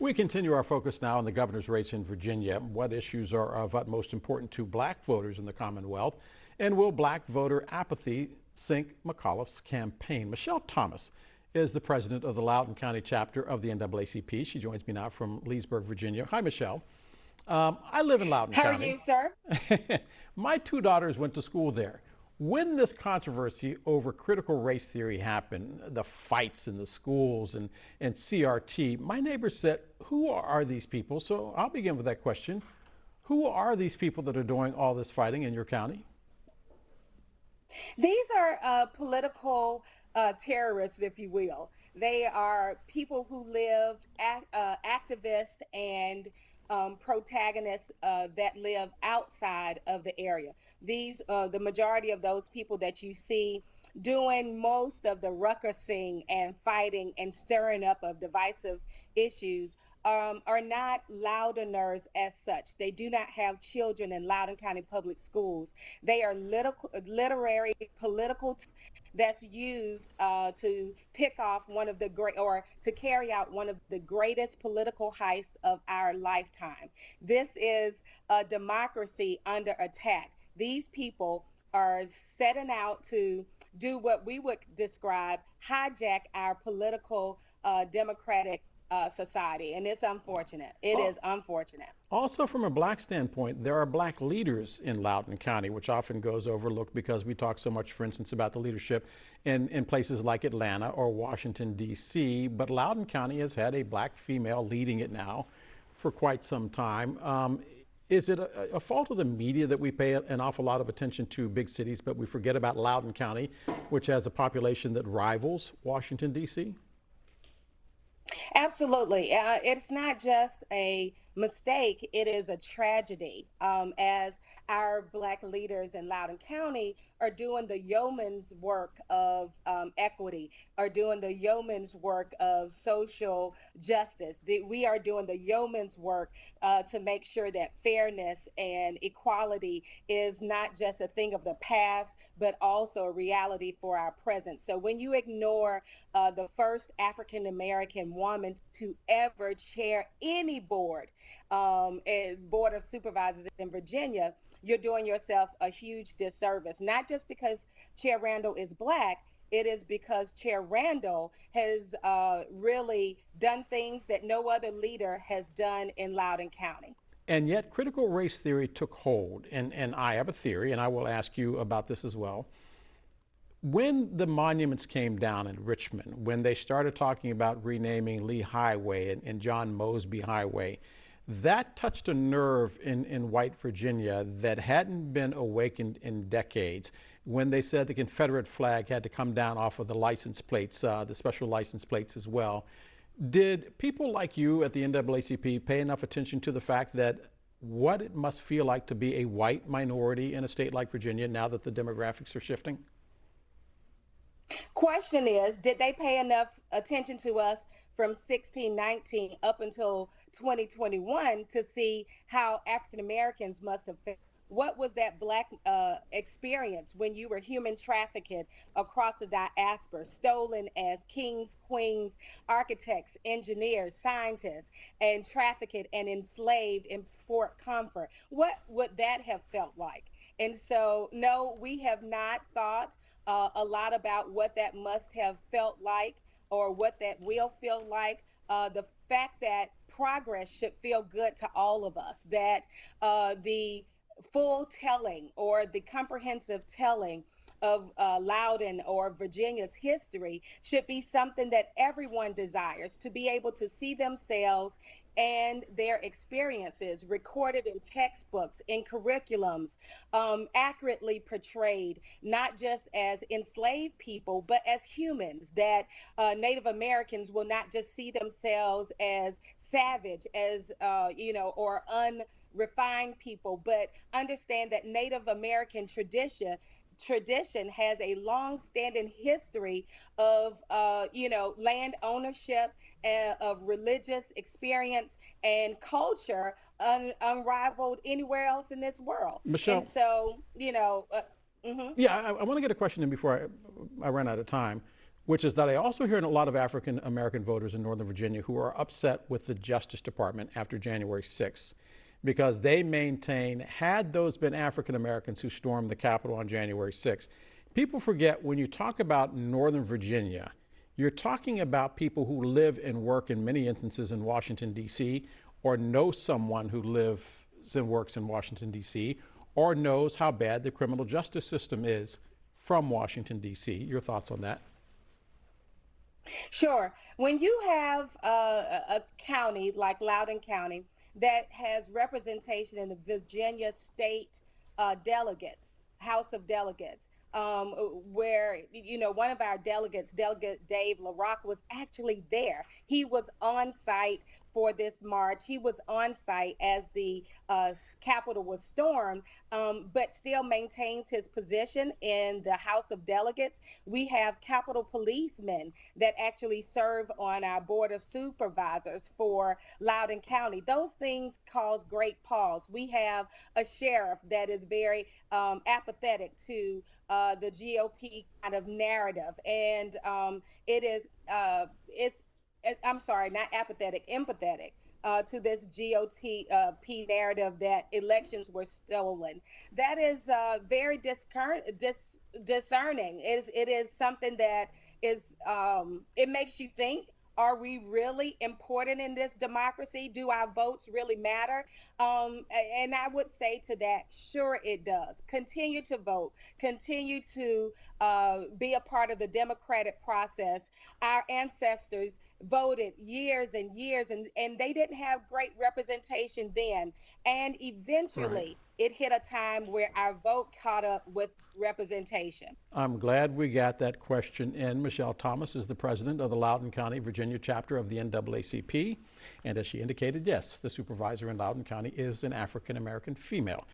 We continue our focus now on the governor's race in Virginia. What issues are of utmost importance to black voters in the Commonwealth? And will black voter apathy sink McAuliffe's campaign? Michelle Thomas is the president of the Loudon County Chapter of the NAACP. She joins me now from Leesburg, Virginia. Hi, Michelle. I live in Loudon How are County. you, sir? My two daughters went to school there. When this controversy over critical race theory happened, the fights in the schools and CRT, my neighbors said, who are these people? So I'll begin with that question. Who are these people that are doing all this fighting in your county? These are political terrorists, if you will. They are people who lived, activists and protagonists that live outside of the area. These, the majority of those people that you see doing most of the ruckusing and fighting and stirring up of divisive issues are not Loudoners as such. They do not have children in Loudon County Public Schools. They are literary political that's used to pick off one of the great, or to carry out one of the greatest political heists of our lifetime. This is a democracy under attack. These people are setting out to do what we would describe hijack our political democratic society, and it's unfortunate. It is unfortunate. Also, from a black standpoint, there are black leaders in Loudon County, which often goes overlooked because we talk so much, for instance, about the leadership in places like Atlanta or Washington, D.C., but Loudon County has had a black female leading it now for quite some time. Is it a fault of the media that we pay an awful lot of attention to big cities, but we forget about Loudon County, which has a population that rivals Washington, D.C.? Absolutely. It's not just a mistake, it is a tragedy. As our black leaders in Loudon County are doing the yeoman's work of equity, are doing the yeoman's work of social justice. We are doing the yeoman's work to make sure that fairness and equality is not just a thing of the past, but also a reality for our present. So when you ignore the first African American woman to ever chair any board of supervisors in Virginia, you're doing yourself a huge disservice, not just because Chair Randall is black. It is because Chair Randall has really done things that no other leader has done in Loudon County. And yet critical race theory took hold, and I have a theory, and I will ask you about this as well. When the monuments came down in Richmond, when they started talking about renaming Lee Highway and John Mosby Highway, that touched a nerve in white Virginia that hadn't been awakened in decades, when they said the Confederate flag had to come down off of the license plates, the special license plates as well. Did people like you at the NAACP pay enough attention to the fact that what it must feel like to be a white minority in a state like Virginia now that the demographics are shifting? Question is, did they pay enough attention to us from 1619 up until 2021 to see how African Americans must have felt? What was that black experience when you were human trafficked across the diaspora, stolen as kings, queens, architects, engineers, scientists, and trafficked and enslaved in Fort Comfort? What would that have felt like? And so, no, we have not thought a lot about what that must have felt like or what that will feel like. The fact that progress should feel good to all of us, that the full telling or the comprehensive telling of Loudon or Virginia's history should be something that everyone desires, to be able to see themselves and their experiences recorded in textbooks, in curriculums, accurately portrayed, not just as enslaved people, but as humans, that Native Americans will not just see themselves as savage, as, or unrefined people, but understand that Native American tradition has a long-standing history of, land ownership, of religious experience and culture unrivaled anywhere else in this world. Michelle, and so, yeah, I want to get a question in before I run out of time. which is that I also hear a lot of African American voters in Northern Virginia who are upset with the Justice Department after January 6th, because they maintain, had those been African Americans who stormed the Capitol on January 6th, people forget when you talk about Northern Virginia, you're talking about people who live and work in many instances in Washington, D.C., or know someone who lives and works in Washington, D.C., or knows how bad the criminal justice system is from Washington, D.C. Your thoughts on that? Sure. When you have a county like Loudon County that has representation in the Virginia state delegates, House of Delegates, where, one of our delegates, Delegate Dave LaRocque, was actually there. He was on site for this march. He was on site as the Capitol was stormed, but still maintains his position in the House of Delegates. We have Capitol policemen that actually serve on our Board of Supervisors for Loudon County. Those things cause great pause. We have a sheriff that is very apathetic to the GOP kind of narrative, and I'm sorry, not apathetic, empathetic to this GOP narrative that elections were stolen. That is very discerning. It is something that is, it makes you think. Are we really important in this democracy? Do our votes really matter? And I would say to that, sure it does. Continue to vote. Continue to be a part of the democratic process. Our ancestors voted years and years, and they didn't have great representation then. And eventually, it hit a time where our vote caught up with representation. I'm glad we got that question in. Michelle Thomas is the president of the Loudon County Virginia Chapter of the NAACP. And as she indicated, yes, the supervisor in Loudon County is an African American female.